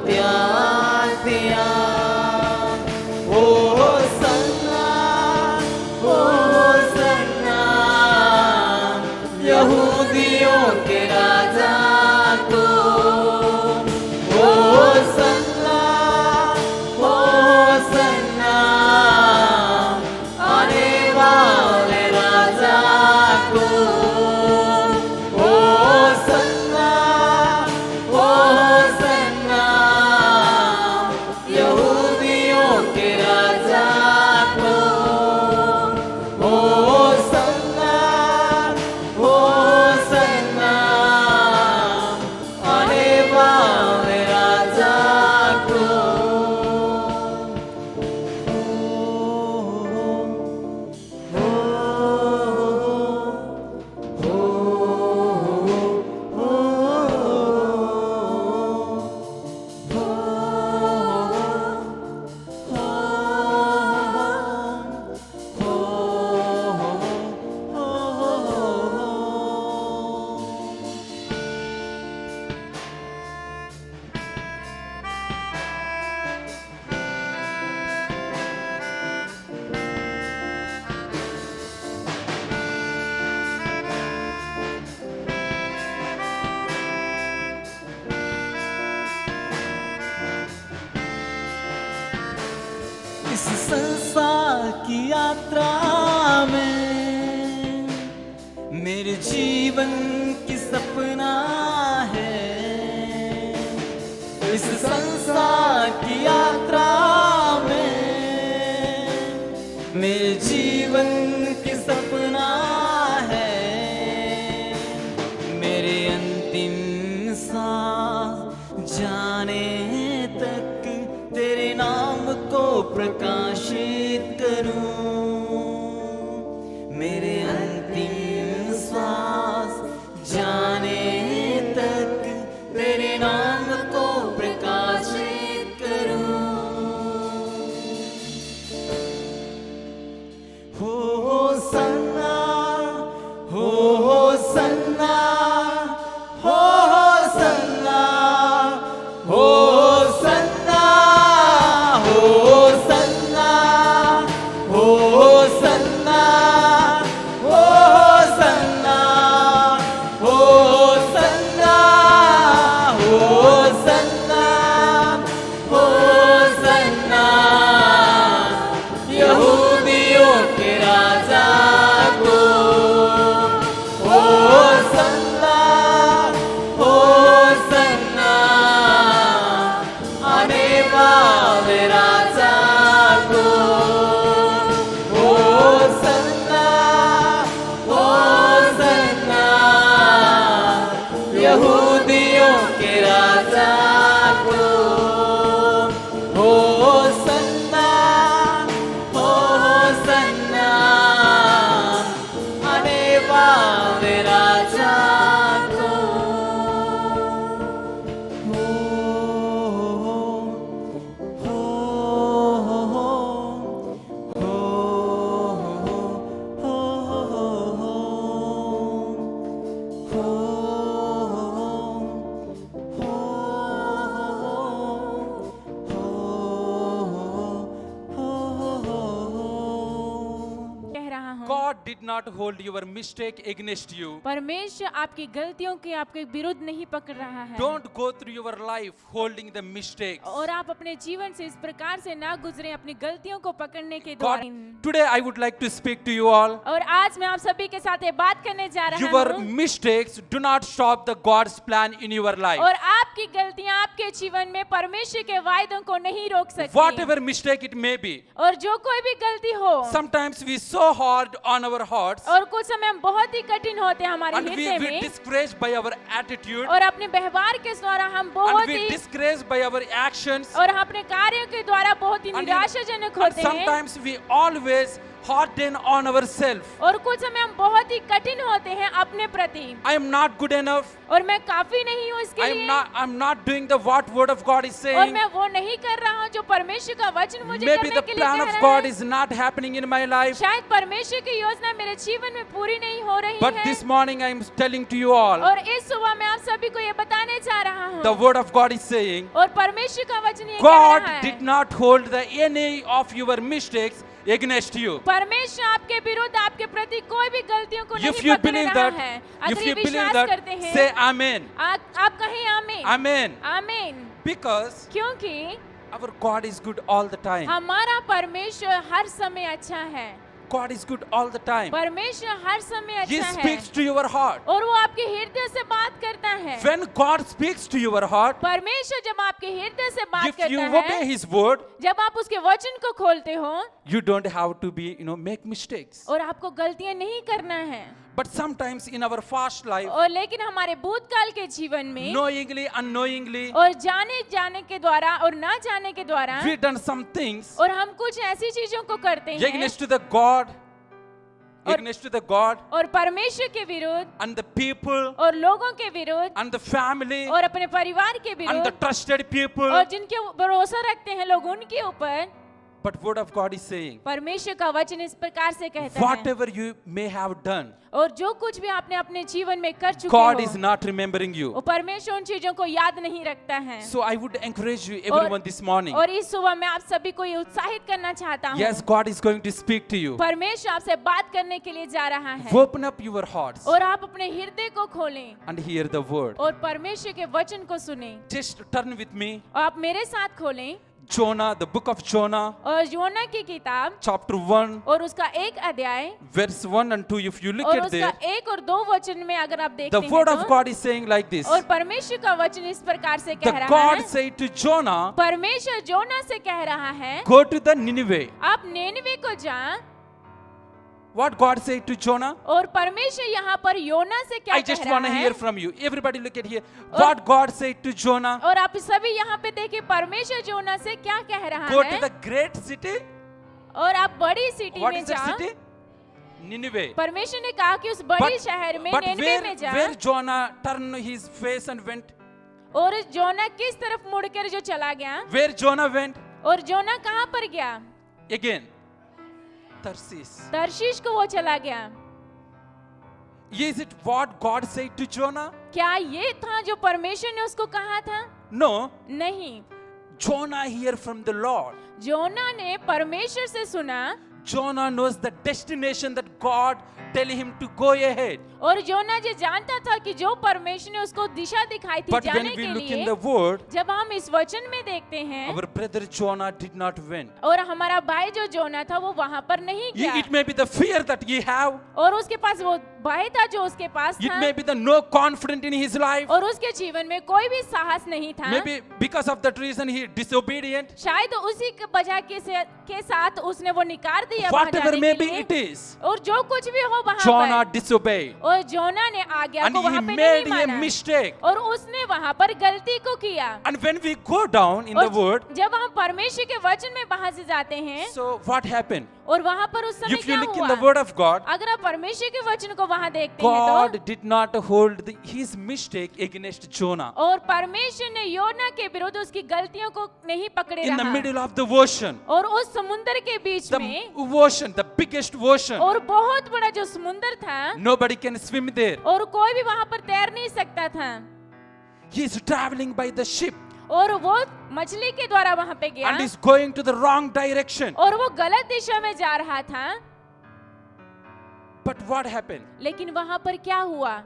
त्याग दिया। Hosanna, Hosanna, यहूदियों के राजा को। होसन्ना, होसन्ना, आने वाले राजा को। होसन्ना, होसन्ना, यहूदियों के राजा को। होसन्ना, होसन्ना, आने वाले राजा को। इस संसार की यात्रा में मेरे जीवन की सपना है। इस संसार की यात्रा में मेरे जीवन की सपना है। मेरे अंतिम सांस जाने तक तेरे नाम को प्रकाशित करूं। मेरे अंतिम श्वास जाने तक तेरे नाम को प्रकाशित करूं। Hosanna, Hosanna, Hosanna, Hosanna, Hosanna, Hosanna, Hosanna, Hosanna, Hosanna, Hosanna, यहूदियों के राजा को। होसन्ना, होसन्ना, आने वाले राजा को। होसन्ना, होसन्ना, यहूदियों के राजा को। होसन्ना, होसन्ना, आने वाले राजा को। कह रहा हूँ, God did not hold your mistake against you. परमेश्वर आपकी गलतियों के आपके विरुद्ध नहीं पकड़ रहा है। Don't go through your life holding the mistakes. और आप अपने जीवन से इस प्रकार से ना गुजरे अपनी गलतियों को पकड़ने के God, द्वारा। today I would like to speak to you all. और आज मैं आप सभी के साथ ये बात करने जा रहा Your हूँ। mistakes do not stop the God's plan in your life. और आपकी गलतियाँ आपके जीवन में परमेश्वर के वायदों को नहीं रोक सकती। Whatever mistake it may be. और जो कोई भी गलती हो, Sometimes we so hard on our hearts और कुछ समय हम बहुत ही कठिन होते हैं हमारे and हृदय we में, discouraged by our attitude और अपने व्यवहार के द्वारा हम and बहुत we he, discouraged by our actions और हम अपने कार्यों के द्वारा बहुत ही and निराशाजनक and होते हैं। sometimes we always harden on ourselves. और कुछ समय हम बहुत ही कठिन होते हैं अपने प्रति, I am not good enough. और मैं काफी नहीं हूँ इसके लिए, I'm not doing the what word of God is और saying. मैं वो नहीं कर रहा हूँ जो परमेश्वर का वचन मुझे Maybe करने the के लिए plan कह of रहा God है। is not happening in my life. शायद परमेश्वर की योजना मेरे जीवन में पूरी नहीं हो रही But है। this morning I am telling to you all, और इस सुबह मैं आप सभी को ये बताने जा रहा हूँ हूँ। The word of God is saying, और परमेश्वर का वचन ये कह God रहा did है, not hold the any of your mistakes against you. परमेश्वर आपके विरुद्ध आपके प्रति कोई भी गलतियों को नहीं If you पकड़ believe रहा that, है। if अगर ये you believe विश्वास that, करते हैं, say Amen. आप कहें आमीन। Amen. आमीन। Because क्योंकि our God is good all the time. हमारा परमेश्वर हर समय अच्छा है। God is good all the time. परमेश्वर हर समय He अच्छा है speaks to your heart. और वो आपके हृदय से बात करता है। When God speaks to your heart, परमेश्वर जब आपके हृदय से बात if you करता obey है, His word, जब आप उसके वचन को खोलते हो, you don't have to be, make mistakes. और आपको गलतियां नहीं करना है। But sometimes in our fast life, और लेकिन हमारे भूतकाल के जीवन में knowingly, unknowingly, और जाने के द्वारा और ना जाने के द्वारा we done some things और हम कुछ ऐसी चीजों को करते हैं against to the God, और- against to the God और परमेश्वर के विरुद्ध and the people और लोगों के विरुद्ध and the family और अपने परिवार के and the विरुद्ध trusted people. और जिनके भरोसा रखते हैं लोग उनके ऊपर, But word of God is saying, परमेश्वर का वचन इस प्रकार से कहता है, whatever you may have done, और जो कुछ भी आपने अपने जीवन में कर चुके God हो, is not remembering you. वो परमेश्वर उन चीजों को याद नहीं रखता है। So I would encourage you, everyone, this morning. और इस सुबह मैं आप सभी को ये उत्साहित करना चाहता हूँ। Yes, God is going to speak to you. परमेश्वर आपसे बात करने के लिए जा रहा है Open up your hearts और आप अपने हृदय को खोलें and hear the word. और परमेश्वर के वचन को सुनें। Just turn with me, और आप मेरे साथ खोलें Jonah, the book of Jonah, और योना की किताब chapter 1, और उसका 1 अध्याय verse 1 and 2. If you look और at उसका there, 1 और 2 वचन में अगर आप देखते the हैं word of तो, God is saying like this. और परमेश्वर का वचन इस प्रकार से The कह रहा God है, said to Jonah, परमेश्वर जोना से कह रहा है, go to the Nineveh. आप नेनवे को जा। What God said to Jonah? और परमेश्वर यहाँ पर योना से क्या I कह just रहा want to है? hear from you. Everybody look at here. What God said to Jonah? और आप सभी यहाँ पे देखिए परमेश्वर जोना से क्या कह रहा Go है? to the great city. और आप बड़ी सिटी What में is that जा। city? Nineveh. परमेश्वर ने कहा कि उस बड़ी शहर में but नेनवे में जा। where Jonah turned his face and went? और जोना किस तरफ मुड़कर जो चला गया? Where Jonah went? और जोना कहाँ पर गया? Again, Tarsis. तर्शीश को वो चला गया। Is it what God said to Jonah? क्या ये था जो परमेश्वर ने उसको कहा था? No. नहीं, Jonah hear from the Lord. जोना ने परमेश्वर से सुना Jonah knows the destination that God tell him to go ahead. और जोना ये जानता था कि जो परमेश्वर ने उसको दिशा दिखाई थी But when जाने we के look in लिए, the word, जब हम इस वचन में देखते हैं our brother Jonah did not win. और हमारा भाई जो जोना था वो वहां पर नहीं गया It may be the fear that he have. और उसके पास वो भय था जो उसके पास It था may be the no confidence in his life. और उसके जीवन में कोई भी साहस नहीं था। Maybe because of that reason he disobedient. शायद उसी के वजह के साथ उसने वो निकार दिया वहां Whatever जाने maybe के लिए। it is, और जो कुछ भी हो वहां Jonah पर disobeyed. और जोना ने आज्ञा And को he वहां पे made नहीं a माना mistake. और उसने वहां पर गलती को किया। And when we go down in the और word, जब हम परमेश्वर के वचन में वहां से जाते हैं so what happened? और वहां पर उस समय If you क्या look in हुआ? the word of God, अगर आप परमेश्वर के वचन को वहां देखते हैं God तो did not hold his mistake against Jonah. और परमेश्वर ने योना के विरुद्ध उसकी गलतियों को नहीं पकड़े In the रहा middle of the ocean, और उस समुद्र के बीच में the ocean, the biggest ocean, और बहुत बड़ा जो समुद्र था nobody can swim there. और कोई भी वहां पर तैर नहीं सकता था He is traveling by the ship और वो मछली के द्वारा वहां पे गया and is going to the wrong direction. और वो गलत दिशा में जा रहा था। But what happened? लेकिन वहां पर क्या हुआ?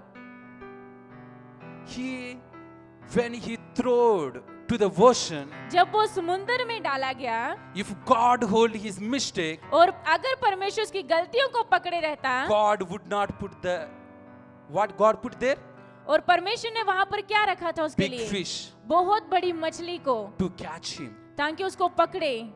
When he threw to the ocean, जब वो समुद्र में डाला गया if God hold his mistake, और अगर परमेश्वर उसकी गलतियों को पकड़े रहता God would not put what God put there? और परमेश्वर ने वहां पर क्या रखा था उसके Big लिए? fish बहुत बड़ी मछली को to catch him. ताकि उसको पकड़े।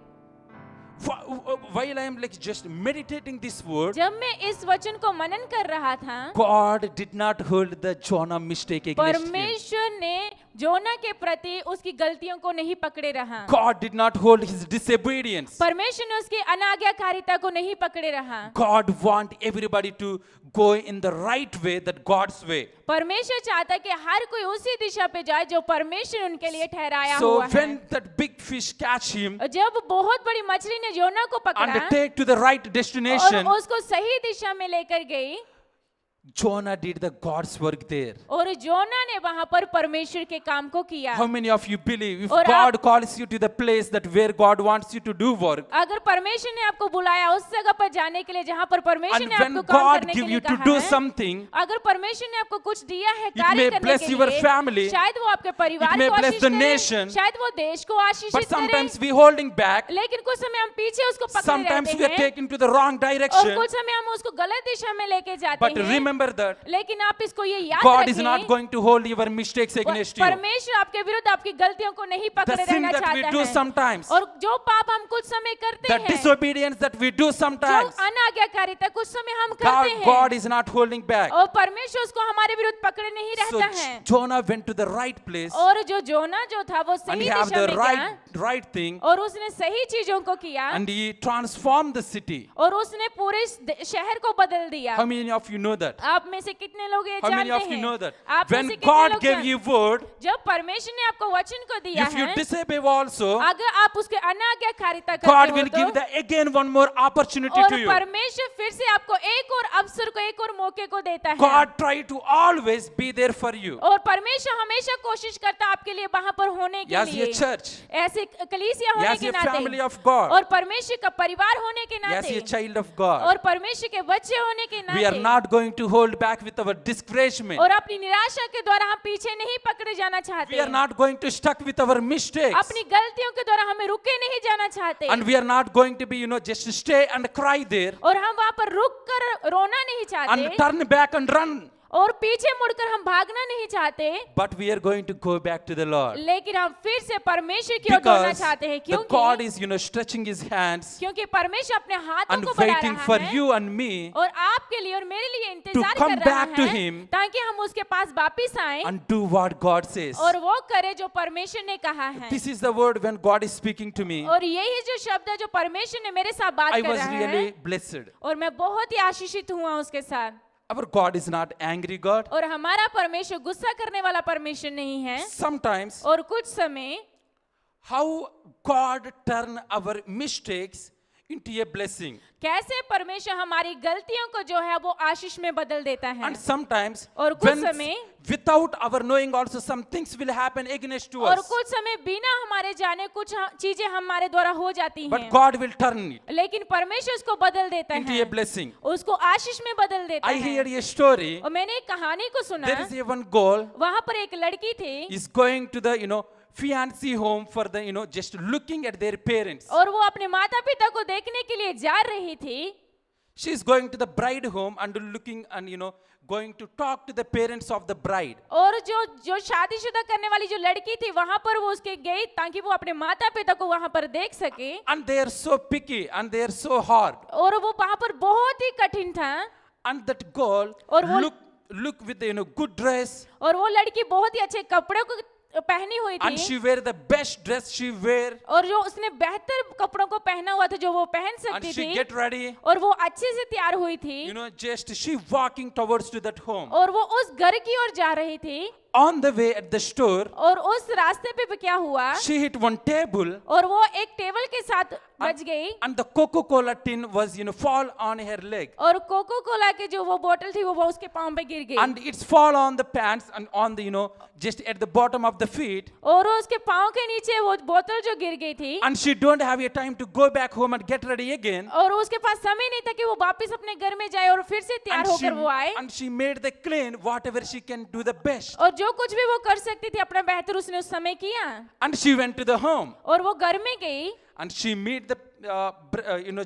While I am like just meditating this word, जब मैं इस वचन को मनन कर रहा था God did not hold the Jonah mistake against him. परमेश्वर ने जोना के प्रति उसकी गलतियों को नहीं पकड़े रहा। God did not hold his disobedience. परमेश्वर ने उसकी अनाज्ञाकारिता को नहीं पकड़े रहा। God want everybody to go in the right way, that God's way. परमेश्वर चाहता है कि हर कोई उसी दिशा पे जाए जो परमेश्वर उनके लिए ठहराया So हुआ है। when that big fish catch him जब बहुत बड़ी मछली ने जोना को and पकड़ा take to the right और destination, उसको सही दिशा में लेकर गई, Jonah did the God's work there. और जोना ने वहां पर परमेश्वर के काम को किया। How many of you believe if और God calls you to the place that where God wants you to do work, अगर परमेश्वर ने आपको बुलाया उस जगह पर जाने के लिए जहां पर परमेश्वर and ने when आपको काम God करने के give लिए you to कहा do है, something, अगर परमेश्वर ने आपको कुछ दिया है may कार्य करने bless के your लिए, family, शायद वो आपके परिवार may को bless आशीष the करे, nation, शायद वो देश को but आशीषित करे, sometimes we holding back, लेकिन कुछ समय हम पीछे उसको पकड़े sometimes रहते we are हैं taken to the wrong और direction. कुछ समय हम उसको गलत दिशा में लेके जाते But हैं। remember that लेकिन आप इसको ये याद God is not रखें, going to hold your mistakes against you. परमेश्वर आपके विरुद्ध आपकी गलतियों को नहीं The पकड़े sin रहना that we चाहता do है। sometimes, और जो पाप हम कुछ समय करते the हैं, disobedience that we do जो sometimes, अनाज्ञाकारिता कुछ समय हम करते हैं, God is not holding back. और परमेश्वर उसको हमारे विरुद्ध पकड़े नहीं So रहता है। Jonah went to the right place और जो जोना जो था वो and सही he have दिशा the में गया right thing, और उसने सही चीजों को किया and he transformed the city. और उसने पूरे शहर को बदल दिया। How many of you know that? आप में से कितने लोग ये How many of जानते you know हैं? that? आप में When से कितने God लोग gave you word, जब परमेश्वर ने आपको वचन को दिया if you है, disobey also, अगर आप उसके अनाज्ञाकारिता God करते will हो give तो, the again one more opportunity और to you. परमेश्वर फिर से आपको एक और अवसर को एक और मौके को देता है। God try to always be there for you. और परमेश्वर हमेशा कोशिश करता है आपके लिए वहां पर होने के As a लिए, church, ऐसे कलीसिया होने as के a family नाते, of God, और परमेश्वर का परिवार होने के as a नाते, child of God, और परमेश्वर के बच्चे होने के we are नाते, not going to hold back with our discouragement. और अपनी निराशा के द्वारा हम पीछे नहीं पकड़े जाना चाहते, We are not going to stuck with our mistakes. अपनी गलतियों के द्वारा हमें रुके नहीं जाना चाहते, And we are not going to be, just stay and cry there और हम वहां पर रुक कर रोना नहीं चाहते, and turn back and run. और पीछे मुड़कर हम भागना नहीं चाहते, But we are going to go back to the Lord. लेकिन हम फिर से परमेश्वर की ओर दौड़ना Because चाहते हैं, the God क्योंकि is, stretching His hands क्योंकि परमेश्वर अपने हाथों and को बढ़ा waiting रहा for है you and me और आपके लिए और मेरे लिए इंतजार come कर रहा back to है him ताकि हम उसके पास वापिस आएं and do what God says. और वो करे जो परमेश्वर ने कहा है। This is the word when God is speaking to me. और यही जो शब्द है जो परमेश्वर ने मेरे साथ बात I कर was रहा really है blessed. और मैं बहुत ही आशीषित हुआ उसके साथ। Our God is not angry God. और हमारा परमेश्वर गुस्सा करने वाला परमेश्वर नहीं है। Sometimes और कुछ समय how God turn our mistakes into a blessing. कैसे परमेश्वर हमारी गलतियों को जो है वो आशीष में बदल देता है। And sometimes और कुछ when समय without our knowing also some things will happen against to और us. कुछ समय बिना हमारे जाने कुछ चीजें हमारे द्वारा हो जाती But हैं, God will turn it लेकिन परमेश्वर उसको बदल देता into है, a blessing. उसको आशीष में बदल देता I है। hear a story. और मैंने एक कहानी को सुना, There is a one girl वहां पर एक लड़की थी is going to the fiancé home for the just looking at their parents. और वो अपने माता पिता को देखने के लिए जा रही थी। She is going to the bride home and looking and going to talk to the parents of the bride. और जो शादीशुदा करने वाली जो लड़की थी वहां पर वो उसके गई ताकि वो अपने माता पिता को वहां पर देख सके। And they are so picky and they are so hard. और वो वहां पर बहुत ही कठिन था। And that girl और वो look with the good dress. और वो लड़की बहुत ही अच्छे कपड़ों को पहनी हुई And थी she wear the best dress she wear. और जो उसने बेहतर कपड़ों को पहना हुआ था जो वो पहन And सकती she थी get ready. और वो अच्छे से तैयार हुई थी Just she walking towards to that home. और वो उस घर की ओर जा रही थी। On the way at the store, और उस रास्ते पे क्या हुआ, she hit one table. और वो एक टेबल के साथ बच गई And the Coca-Cola tin was fall on her leg. और कोको कोला की जो वो बोतल थी वो उसके पांव पे गिर गई And it's fall on the pants and on the just at the bottom of the feet. और उसके पांव के नीचे वो बोतल जो गिर गई थी And she don't have a time to go back home and get ready again. और उसके पास समय नहीं था कि वो वापस अपने घर में जाए और फिर से तैयार होकर वो आए। And she made the clean whatever she can do the best. और जो कुछ भी वो कर सकती थी अपना बेहतर उसने उस समय किया। And she went to the home. और वो घर में गई And she meet the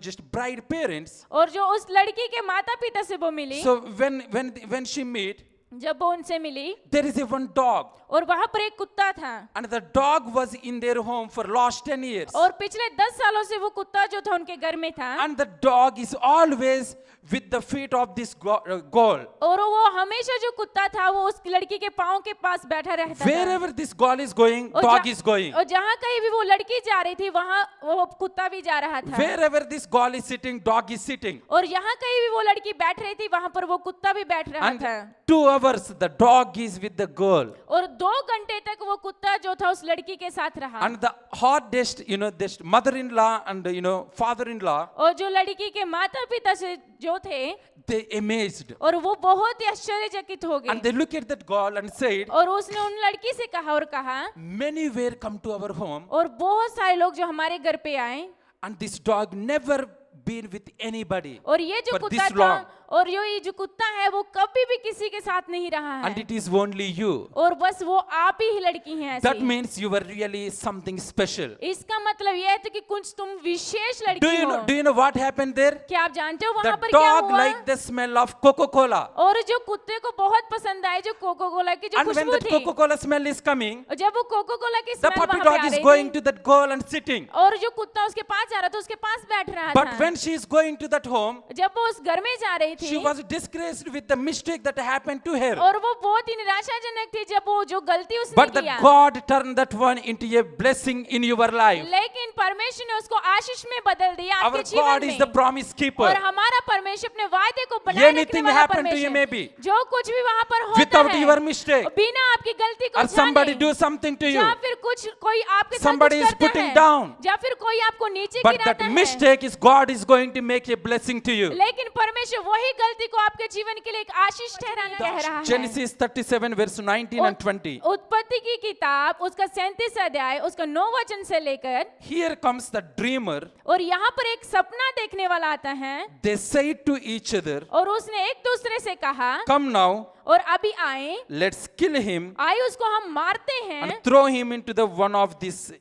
just bride parents. और जो उस लड़की के माता पिता से वो मिली। So when she meet, जब वो उनसे मिली there is a one dog. और वहां पर एक कुत्ता था And the dog was in their home for last 10 years. और पिछले 10 सालों से वो कुत्ता जो था उनके घर में था And the dog is always with the feet of this girl. और वो हमेशा जो कुत्ता था वो उस लड़की के पाँव के पास बैठा रहता था। Wherever this girl is going, और dog is going. और जहाँ कहीं भी वो लड़की जा रही थी वहाँ वो कुत्ता भी जा रहा था। Wherever this girl is sitting, dog is sitting. और यहाँ कहीं भी वो लड़की बैठ रही थी वहाँ पर वो कुत्ता भी बैठ रहा And था। 2 hours hours the dog is with the girl. और 2 घंटे तक वो कुत्ता जो था उस लड़की के साथ रहा। And the hardest, this mother-in-law and, father-in-law, और जो लड़की के माता पिता से जो थे they amazed. और वो बहुत ही आश्चर्यचकित हो And गए they look at that girl and said, और उसने उन लड़की से कहा और कहा many were come to our home और बहुत सारे लोग जो हमारे घर पे आए and this dog never been with anybody और ये जो for कुत्ता this था long. और ये जो कुत्ता है वो कभी भी किसी के साथ नहीं रहा And है it is only you. और बस वो आप ही लड़की हैं That ऐसी। means you were really something special. इसका मतलब ये है तो कि कुछ तुम विशेष Do लड़की you हो। know, do you know what happened there? क्या आप जानते हो The वहां पर क्या dog हुआ? liked the smell of Coca-Cola. और जो कुत्ते को बहुत पसंद आए जो कोको कोला की जो And when खुशबू that थी Coca-Cola smell is coming, और जब वो कोको कोला की the स्मेल puppy वहां पे dog आ is रही going थी to that girl and sitting. और जो कुत्ता उसके पास जा रहा था उसके पास बैठ रहा But था when she is going to that home, जब वो उस घर में जा रही she थी was disgraced with the mistake that happened to her. और वो बहुत ही निराशाजनक थी जब वो जो गलती उसने But किया that God turned that one into a blessing in your life. लेकिन परमेश्वर ने उसको आशीष में बदल दिया Our आपके God जीवन is the में promise keeper. और हमारा परमेश्वर अपने वायदे को बनाए रखने Anything वाला happen to you परमेश्वर maybe जो कुछ भी वहां पर होता without है your mistake, बिना आपकी गलती को or somebody जाने do something to you, या फिर कुछ कोई आपके साथ somebody कुछ is करता putting है down. या फिर कोई आपको नीचे but गिराता that है mistake is God is going to make a blessing to you. लेकिन परमेश्वर वही गलती को आपके जीवन के लिए एक आशीष ठहराना कह रहा है Genesis 37 verse 19 and 20. उत्पत्ति की किताब उसका 37 अध्याय उसका 9 वचन से लेकर Here comes the dreamer. और यहाँ पर एक सपना देखने वाला आता है They say to each other, और उसने एक दूसरे से कहा come now, और अभी आए let's kill him आए उसको हम मारते हैं and throw him into the one of these,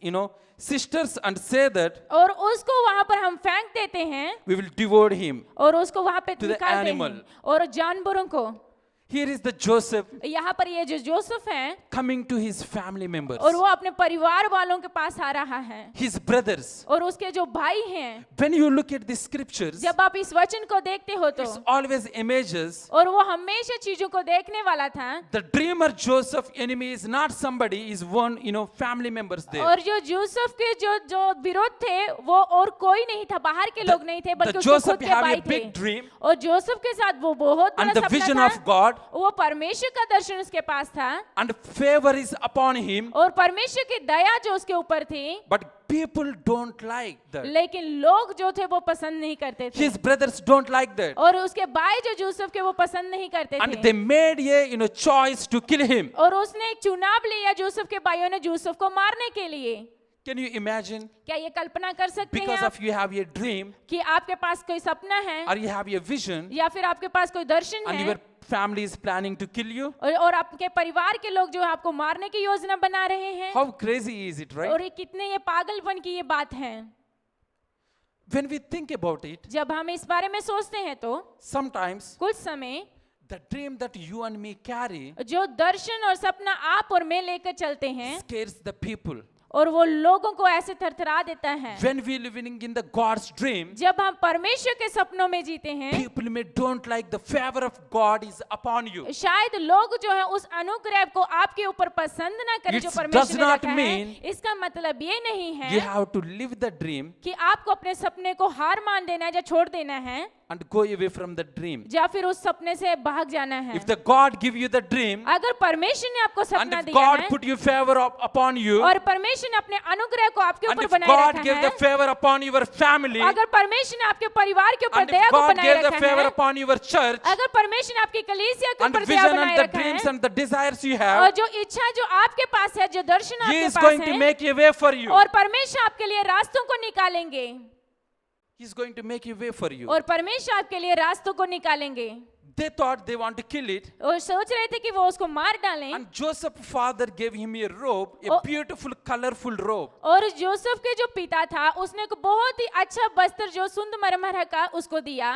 sisters and say that और उसको वहां पर हम फेंक देते हैं we will devour him. और उसको वहां पे To the निकालते animal. हैं और जानवरों को Here is the Joseph यहाँ पर ये जो जोसेफ है coming to his family members, और वो अपने परिवार वालों के पास आ रहा है his brothers. और उसके जो भाई हैं When you look at the scriptures, जब आप इस वचन को देखते हो तो it's always images. और वो हमेशा चीजों को देखने वाला था The dreamer Joseph enemy is not somebody, is one, family members there. और जो यूसुफ के जो विरोध थे वो और कोई नहीं था बाहर के लोग नहीं थे बल्कि उसके Joseph खुद के have a भाई big थे dream और जोसेफ के साथ वो बहुत and बड़ा the vision सपना of था God, वो परमेश्वर का दर्शन उसके पास था and favor is upon him, और परमेश्वर की दया जो उसके ऊपर थी but people don't like that. लेकिन लोग जो थे वो पसंद नहीं करते थे His brothers don't like that. और उसके भाई जो यूसुफ के वो पसंद नहीं करते And थे they made a choice to kill him. और उसने एक चुनाव लिया यूसुफ के भाइयों ने यूसुफ को मारने के लिए Can you imagine? क्या ये कल्पना कर सकते हैं Because आप of you have a dream कि आपके पास कोई सपना है or you have a vision या फिर आपके पास कोई दर्शन and है your family is planning to kill you. और आपके परिवार के लोग जो है आपको मारने की योजना बना रहे हैं How crazy is it, right? और ये कितने ये पागलपन की ये बात है When we think about it, जब हम इस बारे में सोचते हैं तो sometimes कुछ समय the dream that you and me carry जो दर्शन और सपना आप और मैं लेकर चलते हैं scares the people. और वो लोगों को ऐसे थरथरा देता है When we living in the God's dream, जब हम परमेश्वर के सपनों में जीते हैं people may don't like the favor of God is upon you. शायद लोग जो है उस अनुग्रह को आपके ऊपर पसंद ना करें जो It परमेश्वर does ने not रखा है mean इसका मतलब ये नहीं You है have to live the dream कि आपको अपने सपने को हार मान देना है या छोड़ देना है and go away from the dream. या फिर उस सपने से भाग जाना है If the God give you the dream अगर परमेश्वर ने आपको and सपना if दिया God है put you favor upon you और परमेश्वर ने अपने अनुग्रह को आपके and ऊपर if बनाए God रखा gave the है favor upon your family अगर परमेश्वर ने आपके परिवार के ऊपर and दया if को God बनाए gave the रखा favor है upon your church अगर परमेश्वर ने आपकी कलीसिया के and ऊपर the दया vision बनाए and the रखा dreams है and the desires you और have, जो इच्छा जो आपके पास है जो दर्शन He आपके is पास going to है make a way for you. और परमेश्वर आपके लिए रास्तों को निकालेंगे He is going to make a way for you. और परमेश्वर आपके लिए रास्तों को निकालेंगे They thought they want to kill it. और सोच रहे थे कि वो उसको मार डालें And Joseph's father gave him a robe, a Oh. beautiful, colorful robe. और जोसेफ के जो पिता था उसने को बहुत ही अच्छा वस्त्र जो सुंदरमरमर का उसको दिया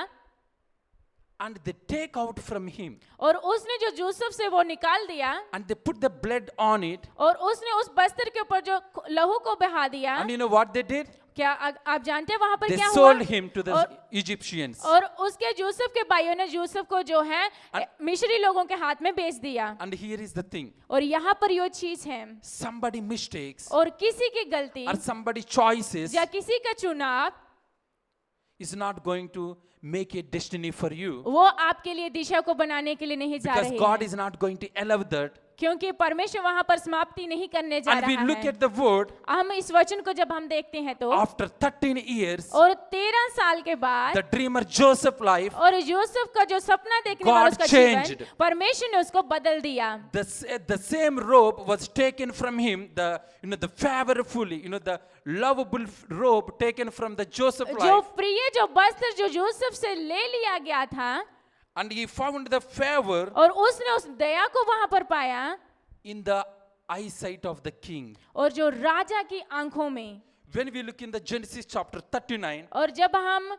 And they take out from him. और उसने जो जोसेफ से वो निकाल दिया And they put the blood on it. और उसने उस वस्त्र के ऊपर जो लहू को बहा दिया And you know what they did? क्या आप जानते हैं वहां पर They क्या sold हुआ him to the और Egyptians. और उसके यूसुफ के भाइयों ने यूसुफ को जो है And- मिस्री लोगों के हाथ में बेच दिया And here is the thing. और यहाँ पर ये चीज है Somebody mistakes और किसी की गलती or somebody choices या किसी का चुनाव is not going to make a destiny for you. वो आपके लिए दिशा को बनाने के लिए नहीं जा Because रहे God हैं, is not going to allow that. क्योंकि परमेश्वर वहां पर समाप्ति नहीं करने जा And we रहा look है। at the word, हम इस वचन को जब हम देखते हैं तो after 13 years, और 13 साल के बाद the dreamer Joseph life, और यूसुफ का जो सपना देखने वाला God उसका changed. जीवन परमेश्वर ने उसको बदल दिया। the same robe was taken from him, the favorably, the lovable robe taken from the Joseph जो life, प्रिय जो वस्त्र जो यूसुफ से ले लिया गया था and he found the favor और उसने उस दया को वहां पर पाया in the eyesight of the king. और जो राजा की आंखों में। When we look in the Genesis chapter 39 और जब हम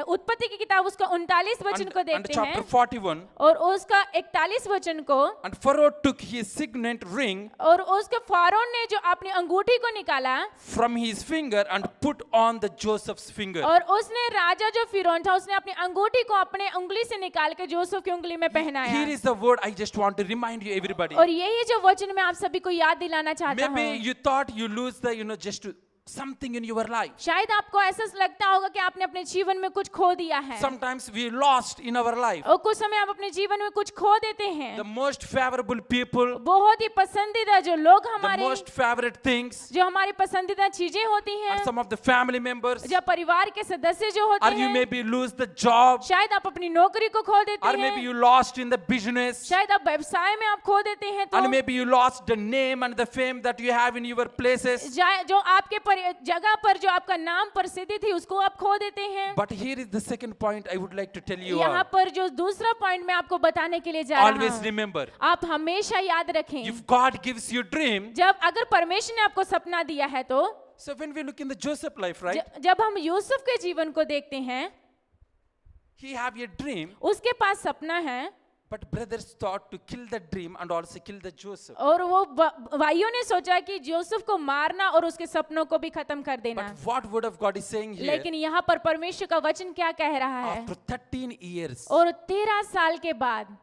उत्पत्ति की किताब उसका 39 वचन को and देखते chapter हैं 41, और उसका 41 वचन को, and Pharaoh took his signet ring और उसके फारोन ने जो अपनी अंगूठी को निकाला from his finger and put on the Joseph's finger. और उसने राजा जो फिरौन था उसने अपनी अंगूठी को अपने उंगली से निकाल के जोसेफ की उंगली में Here पहनाया। is the word I just want to remind you, everybody. और यही जो वचन मैं आप सभी को याद दिलाना चाहता Maybe हूँ। you thought you lose the, just something in your life. शायद आपको ऐसा लगता होगा कि आपने अपने जीवन में कुछ खो दिया है, Sometimes we lost in our life. और कुछ समय आप अपने जीवन में कुछ खो देते हैं। The most favorable people, बहुत ही पसंदीदा जो लोग the हमारे, most favorite things, जो हमारी पसंदीदा चीजें होती हैं, and some of the family members, जो परिवार के सदस्य जो होते or you हैं, maybe lose the job, शायद आप अपनी नौकरी को खो देते or maybe हैं, you lost in the business, शायद आप व्यवसाय में आप खो देते हैं, तो and maybe you lost the name and the fame that you have in your places. जो आपके जगह पर जो आपका नाम प्रसिद्धि थी उसको आप खो देते हैं। But here is the second point I would like to tell you यहाँ all. पर जो दूसरा पॉइंट मैं आपको बताने के लिए जा रहा Always हूँ, remember, आप हमेशा याद रखें, if God gives you dream, जब अगर परमेश्वर ने आपको सपना दिया है तो so when we look in the Joseph life, right? जब हम यूसुफ के जीवन को देखते हैं, He have a dream, उसके पास सपना है but brothers thought to kill the dream and also kill the Joseph. और वो भाइयों ने सोचा कि जोसेफ को मारना और उसके सपनों को भी खत्म कर देना। But what word of God is saying here? लेकिन यहाँ पर परमेश्वर का वचन क्या कह रहा है? After 13 years, और 13 साल के बाद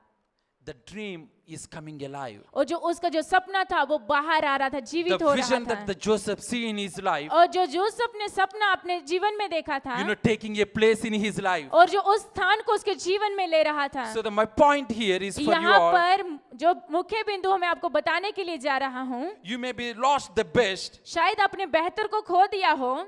the dream is coming alive. और जो उसका जो सपना था वो बाहर आ रहा था, जीवित The हो vision रहा that the था। Joseph see in his life, और जो जोसेफ ने सपना अपने जीवन में देखा था, taking a place in his life. और जो उस स्थान को उसके जीवन में ले रहा था, So my point here is for you यहाँ all, पर जो मुख्य बिंदु मैं आपको बताने के लिए जा रहा हूँ, you may be lost the best. शायद अपने बेहतर को खो दिया हो,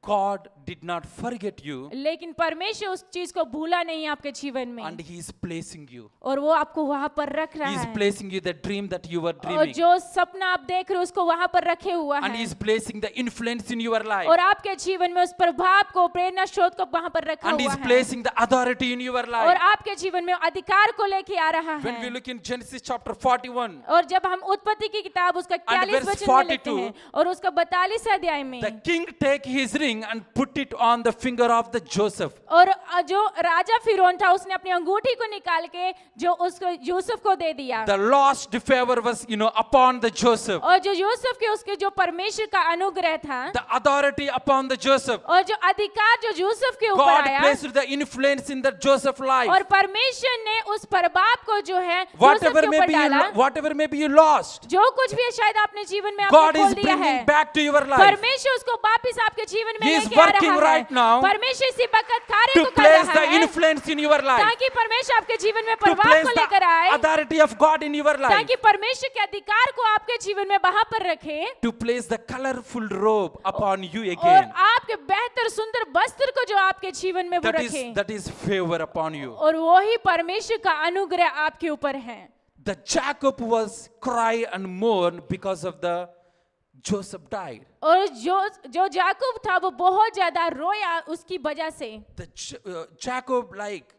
God did not forget you, लेकिन परमेश्वर उस चीज को भूला नहीं आपके जीवन में, and He is placing you. और वो आपको वहां पर रख रहा He is है, placing you the dream that you were और dreaming, जो सपना आप देख रहे हो उसको वहां पर रखे हुआ and He है, is placing the influence in your life, और आपके जीवन में उस प्रभाव को, प्रेरणा स्रोत को वहां पर रखा and He हुआ is है, placing the authority in your और life. आपके जीवन में अधिकार को लेके आ रहा When we है। look in Genesis chapter 41, और जब हम उत्पत्ति की किताब उसका 41 verse वचन में लिखते 42, हैं और उसका 42 अध्याय में, the king take his ring and put it on the finger of the Joseph. और जो राजा फिरौन था उसने अपनी अंगूठी को निकाल के जो उसको यूसुफ को दे दिया, The lost favor was, upon the Joseph. और जो यूसुफ के उसके जो परमेश्वर का अनुग्रह था, The authority upon the Joseph. और जो अधिकार जो यूसुफ के ऊपर God आया, placed the influence in the Joseph life. और परमेश्वर ने उस प्रभाव को जो है यूसुफ Whatever के may ऊपर be डाला। whatever may be you lost, जो कुछ भी शायद आपने जीवन में God आपने खो is दिया है, bringing back to your life परमेश्वर उसको वापस आपके जीवन में He is लेके आ working रहा right है। now परमेश्वर इसी वक्त कार्य to को कर place रहा the है, influence in your life, ताकि परमेश्वर आपके जीवन में to प्रभाव place को लेकर the आए, authority of God in your life, ताकि परमेश्वर के अधिकार को आपके जीवन में वहां पर रखे, to place the colorful robe upon you और again. आपके बेहतर सुंदर वस्त्र को जो आपके जीवन में वो रखे, That is favor upon you. और वही परमेश्वर का अनुग्रह आपके ऊपर है। The Jacob was cry and mourn because of the Joseph died. और जो याकूब था वो बहुत ज्यादा रोया उसकी वजह से। Jacob liked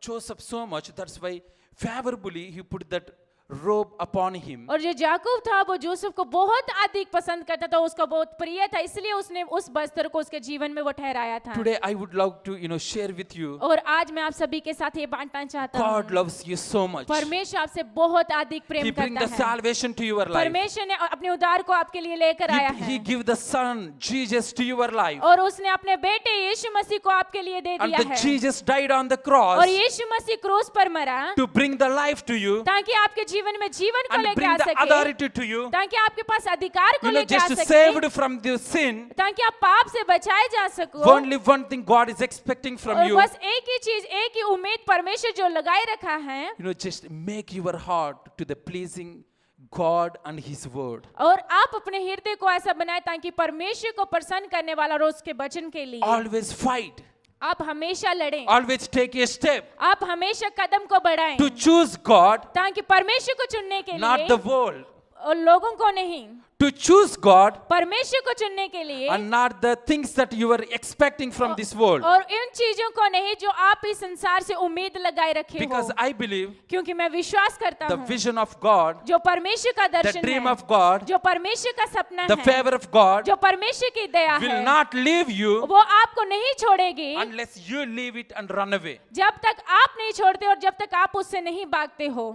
Joseph so much, that's why favorably he put that robe upon him. और जो याकूब था वो जोसेफ को बहुत अधिक पसंद करता था, उसका बहुत प्रिय था, इसलिए उसने उस वस्त्र को उसके जीवन में वो ठहराया था। Today I would love to share with you. और आज मैं आप सभी के साथ ये बांटना चाहता God हूँ, loves you so much. परमेश्वर आपसे बहुत अधिक He प्रेम bring the करता है। salvation to your life. परमेश्वर ने अपने उद्धार को आपके लिए लेकर आया He है, give the son Jesus to your life. और उसने अपने बेटे यीशु मसीह को आपके लिए दे And दिया the है, Jesus died on the cross और यीशु मसीह क्रूस पर मरा to bring the life to you, ताकि आपके जीवन में जीवन को and लेके bring आ the सके, authority to you, ताकि आपके पास अधिकार को लेके आ just सके, saved from the sin. ताकि आप पाप से बचाए जा सको। Only one thing God is expecting from और you, बस एक ही चीज, एक ही उम्मीद परमेश्वर जो लगाए रखा है, just make your heart to the pleasing God and His word. और आप अपने हृदय को ऐसा बनाए ताकि परमेश्वर को प्रसन्न करने वाला और उसके वचन के लिए Always fight. आप हमेशा लड़ें, Always take a step आप हमेशा कदम को बढ़ाएं, to choose God, ताकि परमेश्वर को चुनने के not लिए, the world. और लोगों को नहीं, To choose God परमेश्वर को चुनने के लिए, and not the things that you were expecting from this world. और इन चीजों को नहीं जो आप इस संसार से उम्मीद लगाए रखे Because हो, I believe क्योंकि मैं विश्वास करता the हूँ vision of God, जो परमेश्वर का the दर्शन dream है, of God, जो परमेश्वर का सपना the है, favor of God जो परमेश्वर की दया will है, not leave you वो आपको नहीं छोड़ेगी unless you leave it and run away. जब तक आप नहीं छोड़ते और जब तक आप उससे नहीं भागते हो।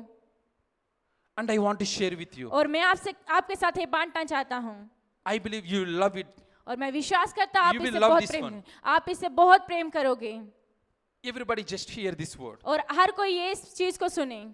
And I want to share with you. और मैं आपसे आपके साथ ये बांटना चाहता हूँ, I believe you love it. और मैं विश्वास करता हूँ आप You will इससे love बहुत this प्रेम, one. आप इससे बहुत प्रेम करोगे। Everybody just hear this word. और हर कोई ये इस चीज को सुने,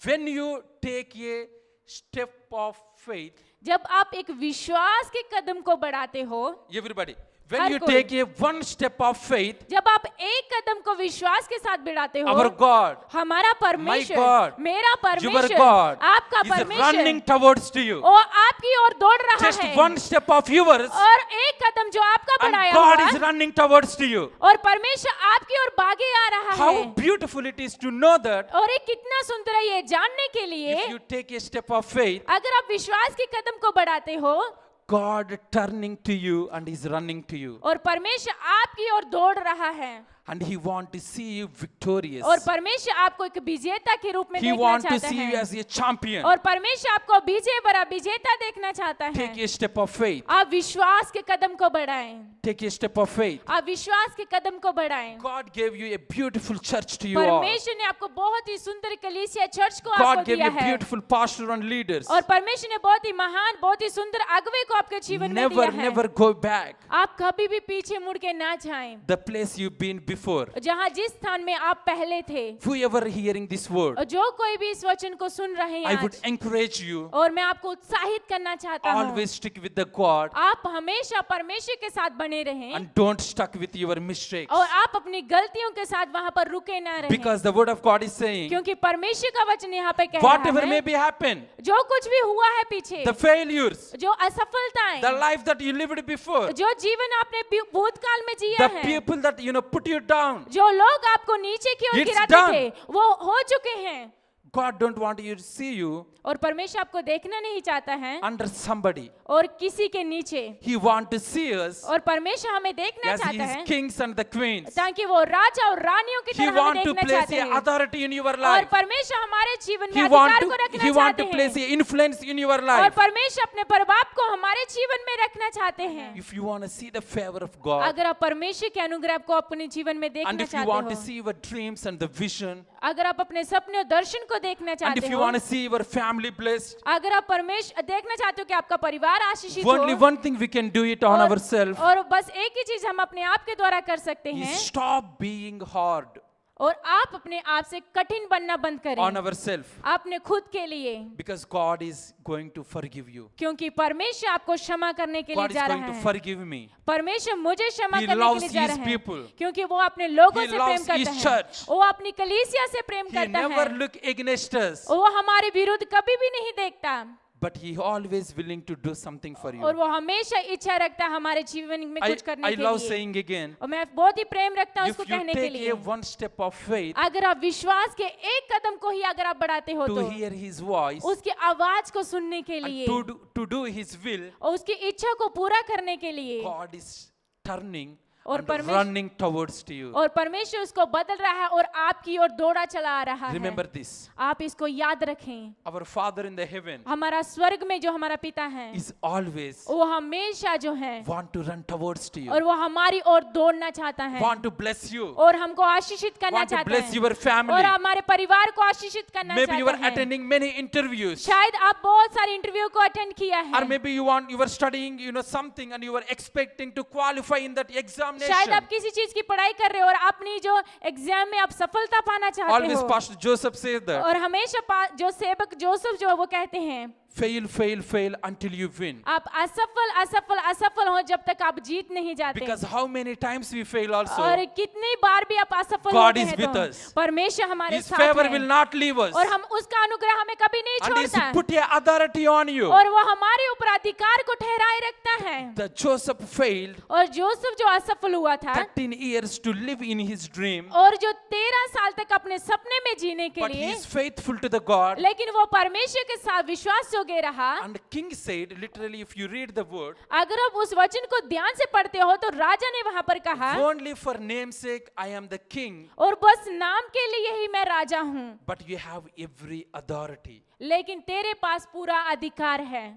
When you take a step of faith, जब आप एक विश्वास के कदम को बढ़ाते हो, everybody, when हर you कोई। take a one step of faith, जब आप एक कदम को विश्वास के साथ बढ़ाते हो, our God, हमारा परमेश्वर, God, मेरा your परमेश्वर, God आपका is running परमेश्वर, towards to you. वो आपकी ओर दौड़ रहा Just है, one step of yours और एक कदम जो आपका and बढ़ाया God हुआ is है, running towards to you. और परमेश्वर आपकी ओर भागे आ रहा How है। beautiful it is to know that और ये कितना सुंदर है ये जानने के लिए, if you take a step of faith, अगर आप विश्वास के कदम को बढ़ाते हो God turning to you and is running to you. और परमेश्वर आपकी ओर दौड़ रहा है, And He want to see you victorious. और परमेश्वर आपको एक विजेता के रूप में He देखना want to चाहता see you है, as a champion. और परमेश्वर आपको विजय भरा विजेता देखना चाहता है। Take a step of faith. आप विश्वास के कदम को बढ़ाएं, Take a step of faith. आप विश्वास के कदम को बढ़ाएं। God gave you a beautiful church to you all. परमेश्वर ने आपको बहुत ही सुंदर कलीसिया चर्च को God आपको gave दिया you है, beautiful pastor and leaders. और परमेश्वर ने बहुत ही महान, बहुत ही सुंदर अगुवे को आपके जीवन में दिया है। Never go back. आप कभी भी पीछे मुड़ के ना जाएं, The place you've been before. जहाँ जिस स्थान में आप पहले थे। Whoever hearing this word, और जो कोई भी इस वचन को सुन रहे हैं I would आज, encourage you, और मैं आपको उत्साहित करना चाहता हूँ, always stick with the God आप हमेशा परमेश्वर के साथ बने रहें, and don't stuck with your mistakes. और आप अपनी गलतियों के साथ वहाँ पर रुके ना रहें, Because the word of God is saying, क्योंकि परमेश्वर का वचन यहाँ पे कह whatever रहा may है, be happen, जो कुछ भी हुआ है पीछे, the failures, जो असफलताएं, the life that you lived before, जो जीवन आपने भूतकाल में जिया the है, people that put you down, जो लोग आपको नीचे की ओर It's गिराते done. थे, वो हो चुके हैं, God don't want you to see you और परमेश्वर आपको देखना नहीं चाहता है under somebody. और किसी के नीचे, He want to see us और परमेश्वर हमें देखना as चाहता His है kings and the queens. ताकि वो राजा और रानियों की He तरह हमें want to देखना place चाहते a हैं, authority in your और life. परमेश्वर हमारे जीवन में He want अधिकार को to रखना He want चाहते to place हैं, a influence in your और life. परमेश्वर अपने प्रभाव को हमारे जीवन में रखना चाहते हैं। If you want to see the favor of God, अगर आप परमेश्वर के अनुग्रह को अपने जीवन में and देखना if you want to चाहते see your dreams and the vision, हो, अगर आप अपने सपने और दर्शन को देखना and चाहते if you हो, want to see your family blessed, अगर आप परमेश्वर देखना चाहते हो कि आपका परिवार आशीषित only हो, one thing we can do it on और- ourselves और बस एक ही चीज हम अपने आप के द्वारा कर सकते is हैं, stop being hard और आप अपने आप से कठिन बनना बंद on करें ourselves, अपने खुद के लिए, because God is going to forgive you. क्योंकि परमेश्वर आपको क्षमा करने के लिए God is जा going रहा to है। forgive me. परमेश्वर मुझे क्षमा He करने के loves लिए जा his रहा है, people. क्योंकि वो अपने लोगों He से प्रेम loves करता his है, church. वो अपनी कलीसिया से प्रेम He करता never है, look against us, वो हमारे विरुद्ध कभी भी नहीं देखता, but He always willing to do something for और you. वो हमेशा इच्छा रखता है हमारे जीवन में कुछ करने I के love लिए। saying again, और मैं बहुत ही प्रेम रखता हूँ if उसको you कहने के take लिए, a one step of faith अगर आप विश्वास के एक कदम को ही अगर आप बढ़ाते हो to तो hear His voice उसकी आवाज को सुनने के and लिए to do His will, और उसकी इच्छा को पूरा करने के लिए, God is turning और and परमेश्वर- running towards to you. और परमेश्वर उसको बदल रहा है और आपकी ओर दौड़ा चला आ रहा है। Remember this, आप इसको याद रखें, our Father in the heaven हमारा स्वर्ग में जो हमारा पिता है, is always वो हमेशा जो है, want to run towards to you, और वो हमारी ओर दौड़ना चाहता है, want to bless you, और हमको आशीषित करना want to चाहता bless है, your family. और हमारे परिवार को आशीषित करना Maybe you are चाहता है। attending many interviews, शायद आप बहुत सारे इंटरव्यू को अटेंड किया or है, maybe you are studying something and you are expecting to qualify in that exam examination. आप किसी चीज की पढ़ाई कर रहे हो और अपनी जो एग्जाम में आप सफलता पाना चाहते Always हो, Pastor Joseph says that. और हमेशा जो सेवक जोसेफ जो है वो कहते हैं Fail, fail, fail until you win. आप असफल हो जब तक आप जीत नहीं जाते। Because how many times we fail also, और कितनी बार भी आप असफल God होते is हैं with तो us. परमेश्वर हमारे His साथ favor है will not leave us. और हम उसका अनुग्रह हमें कभी नहीं And He's छोड़ता put a authority on you. और वो हमारे ऊपर अधिकार को ठहराए रखता है। The Joseph failed और जोसेफ जो असफल हुआ था 13 years to live in his dream, और जो 13 साल तक अपने सपने में जीने के but लिए, he is faithful to the God. लेकिन वो परमेश्वर के साथ विश्वास योग्य रहा। And the king said, literally, if you read the word, अगर आप उस वचन को ध्यान से पढ़ते हो तो राजा ने वहां पर कहा, only for namesake I am the king, और बस नाम के लिए ही मैं राजा हूँ, but you have every authority. लेकिन तेरे पास पूरा अधिकार है।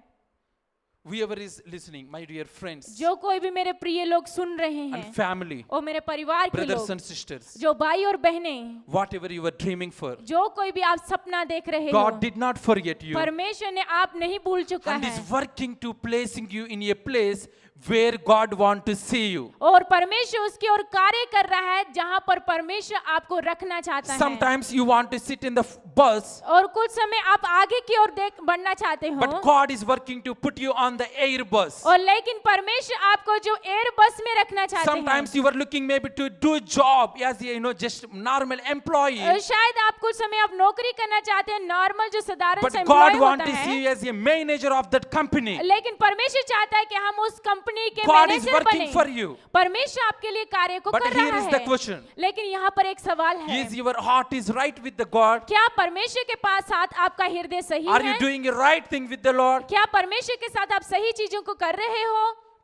Whoever is listening, my dear friends जो कोई भी मेरे प्रिय लोग सुन रहे हैं and family, और मेरे परिवार के brothers लोग, and sisters, जो भाई और बहनें, whatever you were dreaming for, जो कोई भी आप सपना देख रहे हो, God did not forget you परमेश्वर ने आप नहीं भूल चुका and है is working to placing you in a place where God want to see you. और परमेश्वर उसकी ओर कार्य कर रहा है जहां पर परमेश्वर आपको रखना चाहता है। Sometimes you want to sit in the bus, और कुछ समय आप आगे की ओर देख बढ़ना चाहते हो, but God is working to put you on the air bus. और लेकिन परमेश्वर आपको जो एयर बस में रखना चाहते हैं। Sometimes you were looking maybe to do a job as a, just normal employee, शायद आप कुछ समय आप नौकरी करना चाहते हैं, नॉर्मल जो साधारण but सा God एम्प्लॉय want होता to see है, you as a manager of that company. लेकिन परमेश्वर चाहता है कि हम उस कंपनी के God is मैनेजर working बने। for you. परमेश्वर आपके लिए कार्य को But कर here रहा is the है। question. लेकिन यहाँ पर एक सवाल है, Is your heart is right with the God? क्या परमेश्वर के पास साथ आपका हृदय सही Are है? you doing the right thing with the Lord? क्या परमेश्वर के साथ आप सही चीजों को कर रहे हो?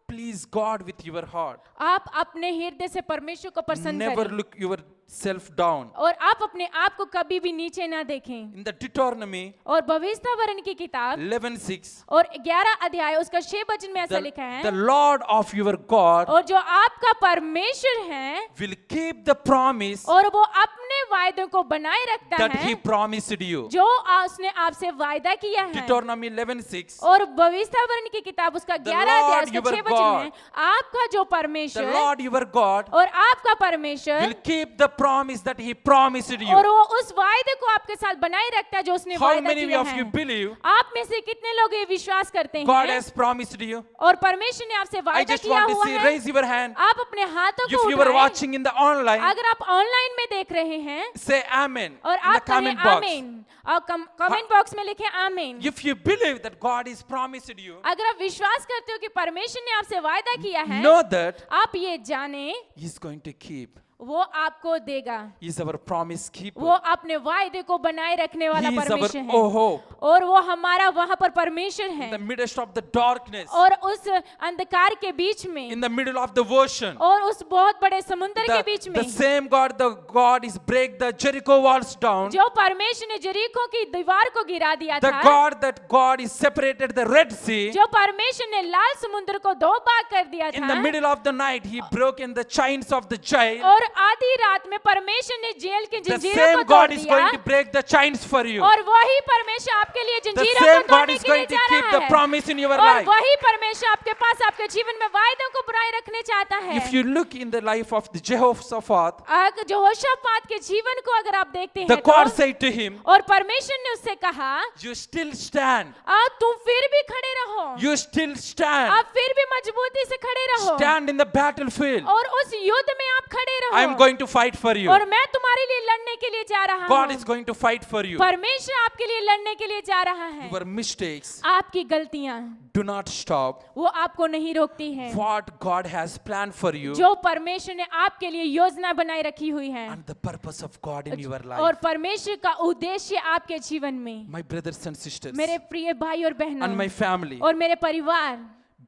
Please God with your heart. आप अपने हृदय से परमेश्वर को पसंद Never करें look yourself down. और आप अपने आप को कभी भी नीचे ना देखें। In the Deuteronomy और भविष्यवाणी की किताब 11:6, और 11 अध्याय उसका 6 वचन में ऐसा लिखा the है, Lord of your God और जो आपका परमेश्वर है will keep the promise और वो अपने वायदों को बनाए रखता that है He promised you. जो उसने आपसे वायदा किया है। Deuteronomy 11:6. और भविष्यवाणी की किताब उसका 11 अध्याय उसका 6 वचन में, आपका जो The परमेश्वर Lord your God और आपका परमेश्वर will keep the promise that He promised और you. वो उस वायदे को आपके साथ बनाए रखता है जो उसने How वायदा many किया of you है। believe आप में से कितने लोग ये विश्वास करते God हैं has promised you? और परमेश्वर ने आपसे I वायदा just किया want to हुआ see, है? raise your hand. आप अपने हाथों If को you were उठाएं। watching in the online, अगर आप ऑनलाइन में देख रहे हैं say Amen और in the आप कहें comment box. आमीन और कमेंट बॉक्स में लिखें आमीन। If you believe that God is promised you, अगर आप विश्वास करते हो कि परमेश्वर ने आपसे वायदा किया है, know that आप ये जाने He's going to keep. वो आपको देगा। He's our promise वो keeper. अपने वायदे को बनाए रखने वाला He is परमेश्वर our है oh hope. और वो हमारा वहां पर परमेश्वर In the है midst of the darkness, और उस अंधकार के बीच में in the middle of the ocean, और उस बहुत बड़े समुद्र के बीच the में same God, the God is break the Jericho walls down. जो परमेश्वर ने जरीको की दीवार को गिरा दिया The था, God that God is separated the Red Sea. जो परमेश्वर ने लाल समुद्र को दो भाग कर दिया In the था middle of the night, He broke in the chains of the jail. और आधी रात में परमेश्वर ने जेल की The जंजीरों same को तोड़ God is दिया going to break the chains for you. और वही परमेश्वर आपके लिए The जंजीरों same को God तोड़ने is के लिए going to जा keep रहा the है promise in your और life. वही परमेश्वर आपके पास आपके जीवन में वायदों को बनाए रखने चाहता है। If you look in the life of the Jehoshaphat, अगर यहोशापात के जीवन को अगर आप देखते the हैं God तो said to him, और परमेश्वर ने उससे कहा, you still stand. तुम फिर भी खड़े रहो, You still stand. आप फिर भी मजबूती से खड़े रहो Stand in the battlefield. और उस युद्ध में आप खड़े I am रहो going to fight for you. और मैं तुम्हारे लिए लड़ने के लिए जा रहा God हूँ। is going to fight for you. परमेश्वर आपके लिए लड़ने के लिए जा रहा है। Your mistakes आपकी गलतियां do not stop वो आपको नहीं रोकती हैं। what God has planned for you जो परमेश्वर ने आपके लिए योजना बनाई रखी हुई है and the purpose of God in your और life. परमेश्वर का उद्देश्य आपके जीवन में। My brothers and sisters मेरे प्रिय भाई और and my बहनों family, और मेरे परिवार,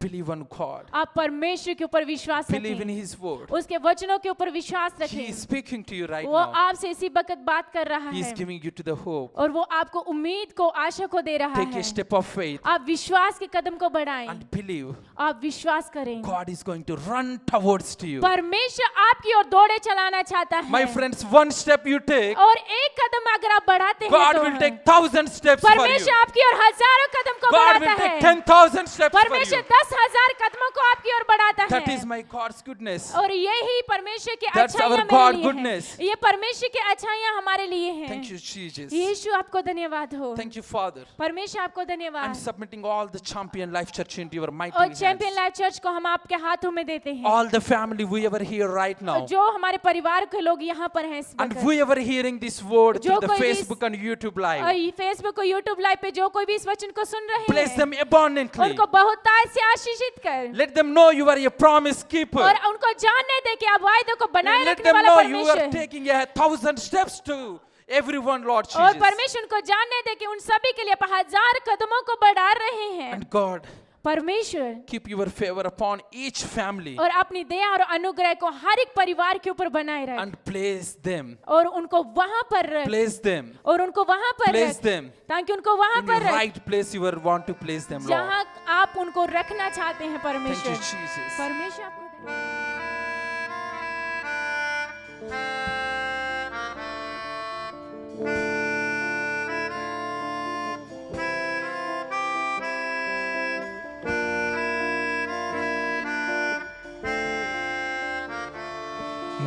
believe on God. आप परमेश्वर के ऊपर विश्वास Believe in रखें, His word. उसके वचनों के ऊपर विश्वास He रखें। is speaking to you right वो now. आपसे इसी वक्त बात कर रहा He is है giving you to the hope. और वो आपको उम्मीद को, आशा को दे रहा Take है। a step of faith आप विश्वास के कदम को बढ़ाएं, and believe आप विश्वास करें। God is going to run towards to you. परमेश्वर आपकी ओर दौड़े चलाना चाहता है My friends, one step you take, और एक कदम अगर आप बढ़ाते हैं God तो will take 1,000 steps for you. परमेश्वर आपकी ओर हजारों कदम को God will बढ़ाता take है। 10,000 steps for परमेश्वर you. 10 10,000 कदमों को आपकी ओर बढ़ाता That है। is my God's goodness. और यही परमेश्वर की That's अच्छाइयाँ our मेरे God लिए goodness. हैं। ये परमेश्वर की अच्छाइयाँ हमारे लिए हैं। Thank you, Jesus. यीशु आपको धन्यवाद हो। Thank you, Father. परमेश्वर आपको I'm धन्यवाद। submitting all the Champion Life Church into your mighty और hands. चैंपियन लाइफ चर्च को हम आपके हाथों में देते हैं। All the family, whoever here right और now, जो हमारे परिवार के लोग यहाँ पर हैं इस and वक्त, whoever hearing this word जो through the कोई भी Facebook and YouTube और live, ये फेसबुक और यूट्यूब लाइव पे जो कोई भी इस वचन को सुन रहे bless हैं, them abundantly. उनको बहुतायत से आशीषित कर Let them know you are a promise keeper. और उनको जानने दे कि आप वायदों को बनाए Let रखने them वाला know you are परमेश्वर, taking 1,000 steps to everyone, Lord और Jesus. परमेश्वर उनको जानने दे कि उन सभी के लिए आप 1000 कदमों को बढ़ा रहे हैं। And God, परमेश्वर keep your favor upon each family और अपनी दया और अनुग्रह को हर एक परिवार के ऊपर बनाए रख and place them. और उनको वहां पर रख Place them. और उनको वहां पर Place रख them ताकि उनको वहां in the पर रख right place you want to place them, Lord. जहां आप उनको रखना चाहते हैं। Thank you, परमेश्वर Jesus. परमेश्वर आपको धन्यवाद।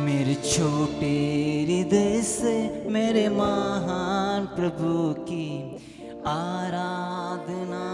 मेरे छोटे हृदय से मेरे महान प्रभु की आराधना